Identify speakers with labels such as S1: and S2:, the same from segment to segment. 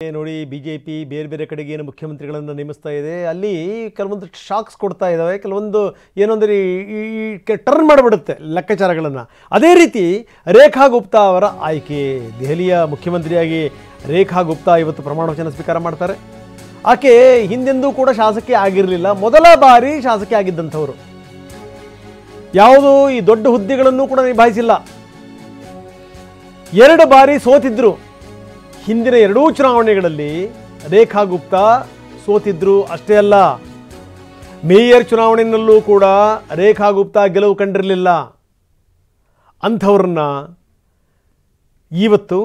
S1: ನೋಡಿ ಬಿಜೆಪಿ ಬೇರೆ ಬೇರೆ ಕಡೆಗೆ ಏನು ಮುಖ್ಯಮಂತ್ರಿಗಳನ್ನು ನೇಮಿಸ್ತಾ ಇದೆ ಅಲ್ಲಿ ಕೆಲವೊಂದು ಶಾಕ್ಸ್ ಕೊಡ್ತಾ ಇದ್ದಾವೆ ಕೆಲವೊಂದು ಏನಂದ್ರೆ ಈ ಟರ್ನ್ ಮಾಡಿಬಿಡುತ್ತೆ ಲೆಕ್ಕಾಚಾರಗಳನ್ನು ಅದೇ ರೀತಿ ರೇಖಾ ಗುಪ್ತಾ ಅವರ ಆಯ್ಕೆ ದೆಹಲಿಯ ಮುಖ್ಯಮಂತ್ರಿಯಾಗಿ ರೇಖಾ ಗುಪ್ತಾ ಇವತ್ತು ಪ್ರಮಾಣ ವಚನ ಸ್ವೀಕಾರ ಮಾಡ್ತಾರೆ ಆಕೆ ಹಿಂದೆಂದೂ ಕೂಡ ಶಾಸಕಿ ಆಗಿರಲಿಲ್ಲ ಮೊದಲ ಬಾರಿ ಶಾಸಕಿ ಆಗಿದ್ದಂಥವರು ಯಾವುದೋ ಈ ದೊಡ್ಡ ಹುದ್ದೆಗಳನ್ನು ಕೂಡ ನಿಭಾಯಿಸಿಲ್ಲ ಎರಡು ಬಾರಿ ಸೋತಿದ್ರು ಹಿಂದಿನ ಎರಡೂ ಚುನಾವಣೆಗಳಲ್ಲಿ ರೇಖಾ ಗುಪ್ತಾ ಸೋತಿದ್ರು ಅಷ್ಟೇ ಅಲ್ಲ ಮೇಯರ್ ಚುನಾವಣೆಯಲ್ಲೂ ಕೂಡ ರೇಖಾ ಗುಪ್ತಾ ಗೆಲುವು ಕಂಡಿರಲಿಲ್ಲ ಅಂಥವ್ರನ್ನ ಇವತ್ತು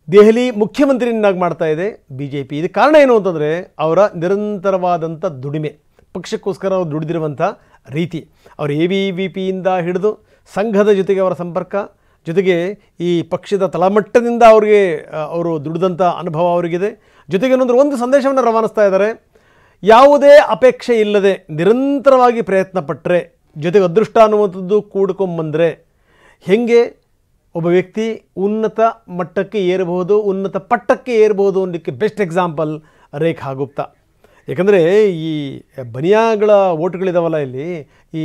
S1: ದೆಹಲಿ ಮುಖ್ಯಮಂತ್ರಿಯನ್ನಾಗಿ ಮಾಡ್ತಾ ಇದೆ ಬಿಜೆಪಿ ಇದಕ್ಕೆ ಕಾರಣ ಏನು ಅಂತಂದರೆ ಅವರ ನಿರಂತರವಾದಂಥ ದುಡಿಮೆ ಪಕ್ಷಕ್ಕೋಸ್ಕರ ಅವರು ದುಡಿದಿರುವಂಥ ರೀತಿ ಅವರು ABVPಯಿಂದ ಹಿಡಿದು ಸಂಘದ ಜೊತೆಗೆ ಅವರ ಸಂಪರ್ಕ ಜೊತೆಗೆ ಈ ಪಕ್ಷದ ತಳಮಟ್ಟದಿಂದ ಅವರು ದುಡಿದಂಥ ಅನುಭವ ಅವರಿಗಿದೆ ಜೊತೆಗೆ ಒಂದು ಸಂದೇಶವನ್ನು ರವಾನಿಸ್ತಾ ಇದ್ದಾರೆ ಯಾವುದೇ ಅಪೇಕ್ಷೆ ಇಲ್ಲದೆ ನಿರಂತರವಾಗಿ ಪ್ರಯತ್ನ ಪಟ್ಟರೆ ಜೊತೆಗೆ ಅದೃಷ್ಟ ಅನ್ನುವಂಥದ್ದು ಕೂಡ್ಕೊಂಬಂದರೆ ಹೇಗೆ ಒಬ್ಬ ವ್ಯಕ್ತಿ ಉನ್ನತ ಮಟ್ಟಕ್ಕೆ ಏರಬಹುದು ಉನ್ನತ ಪಟ್ಟಕ್ಕೆ ಏರಬಹುದು ಅನ್ನೋಕ್ಕೆ ಬೆಸ್ಟ್ ಎಕ್ಸಾಂಪಲ್ ರೇಖಾ ಗುಪ್ತಾ ಯಾಕಂದರೆ ಈ ಬನಿಯಾಗಳ ಓಟುಗಳಿದಾವಲ್ಲ ಇಲ್ಲಿ ಈ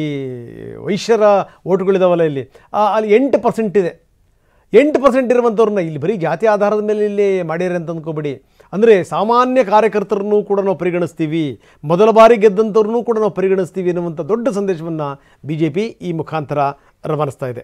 S1: ವೈಶ್ಯರ ಓಟುಗಳಿದಾವಲ್ಲ ಇಲ್ಲಿ ಅಲ್ಲಿ 8% ಇದೆ 8% ಇರುವಂಥವ್ರನ್ನ ಇಲ್ಲಿ ಬರೀ ಜಾತಿ ಆಧಾರದ ಮೇಲೆ ಇಲ್ಲಿ ಮಾಡ್ಯಾರೆ ಅಂತ ಅಂದ್ಕೋಬೇಡಿ ಅಂದರೆ ಸಾಮಾನ್ಯ ಕಾರ್ಯಕರ್ತರನ್ನು ಕೂಡ ನಾವು ಪರಿಗಣಿಸ್ತೀವಿ ಮೊದಲ ಬಾರಿ ಗೆದ್ದಂಥವ್ರನ್ನೂ ಕೂಡ ನಾವು ಪರಿಗಣಿಸ್ತೀವಿ ಅನ್ನುವಂಥ ದೊಡ್ಡ ಸಂದೇಶವನ್ನು BJP ಈ ಮುಖಾಂತರ ರವಾನಿಸ್ತಾ ಇದೆ